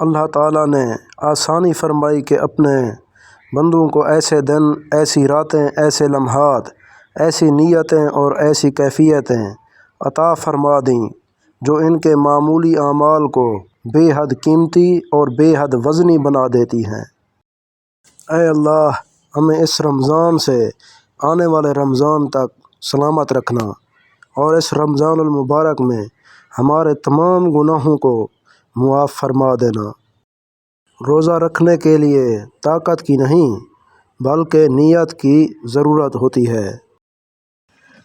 اللہ تعالیٰ نے آسانی فرمائی کہ اپنے بندوں کو ایسے دن، ایسی راتیں، ایسے لمحات، ایسی نیتیں اور ایسی کیفیتیں عطا فرما دیں جو ان کے معمولی اعمال کو بے حد قیمتی اور بے حد وزنی بنا دیتی ہیں۔ اے اللہ، ہمیں اس رمضان سے آنے والے رمضان تک سلامت رکھنا اور اس رمضان المبارک میں ہمارے تمام گناہوں کو معاف فرما دینا۔ روزہ رکھنے کے لیے طاقت کی نہیں بلکہ نیت کی ضرورت ہوتی ہے۔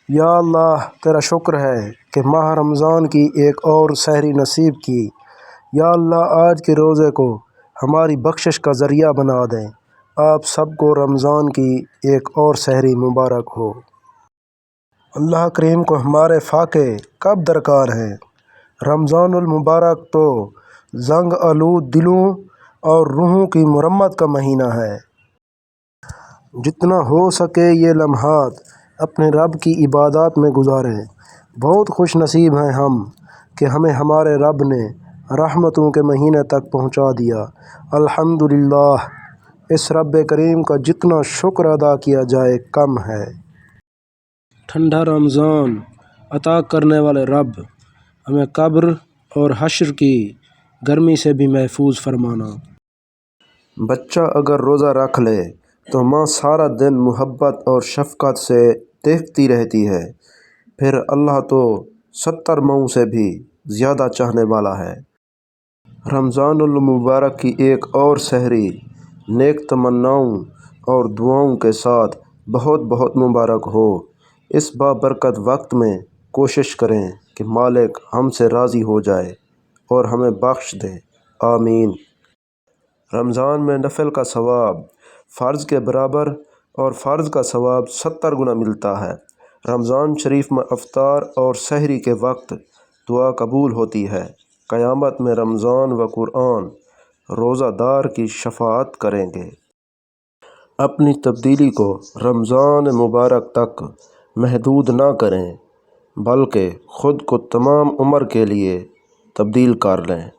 یا اللہ، تیرا شکر ہے کہ ماہ رمضان کی ایک اور سحری نصیب کی۔ یا اللہ، آج کے روزے کو ہماری بخشش کا ذریعہ بنا دیں۔ آپ سب کو رمضان کی ایک اور سحری مبارک ہو۔ اللہ کریم کو ہمارے فاقے کب درکار ہیں۔ رمضان المبارک تو زنگ آلود دلوں اور روحوں کی مرمت کا مہینہ ہے۔ جتنا ہو سکے یہ لمحات اپنے رب کی عبادات میں گزاریں۔ بہت خوش نصیب ہیں ہم کہ ہمیں ہمارے رب نے رحمتوں کے مہینے تک پہنچا دیا۔ الحمدللہ، اس رب کریم کا جتنا شکر ادا کیا جائے کم ہے۔ ٹھنڈا رمضان عطا کرنے والے رب، ہمیں قبر اور حشر کی گرمی سے بھی محفوظ فرمانا۔ بچہ اگر روزہ رکھ لے تو ماں سارا دن محبت اور شفقت سے دیکھتی رہتی ہے، پھر اللہ تو 70 ماؤں سے بھی زیادہ چاہنے والا ہے۔ رمضان المبارک کی ایک اور سحری نیک تمناؤں اور دعاؤں کے ساتھ بہت بہت مبارک ہو۔ اس بابرکت وقت میں کوشش کریں کہ مالک ہم سے راضی ہو جائے اور ہمیں بخش دے، آمین۔ رمضان میں نفل کا ثواب فرض کے برابر اور فرض کا ثواب 70 گنا ملتا ہے۔ رمضان شریف میں افطار اور سحری کے وقت دعا قبول ہوتی ہے۔ قیامت میں رمضان و قرآن روزہ دار کی شفاعت کریں گے۔ اپنی تبدیلی کو رمضان مبارک تک محدود نہ کریں بلکہ خود کو تمام عمر کے لیے تبدیل کر لیں۔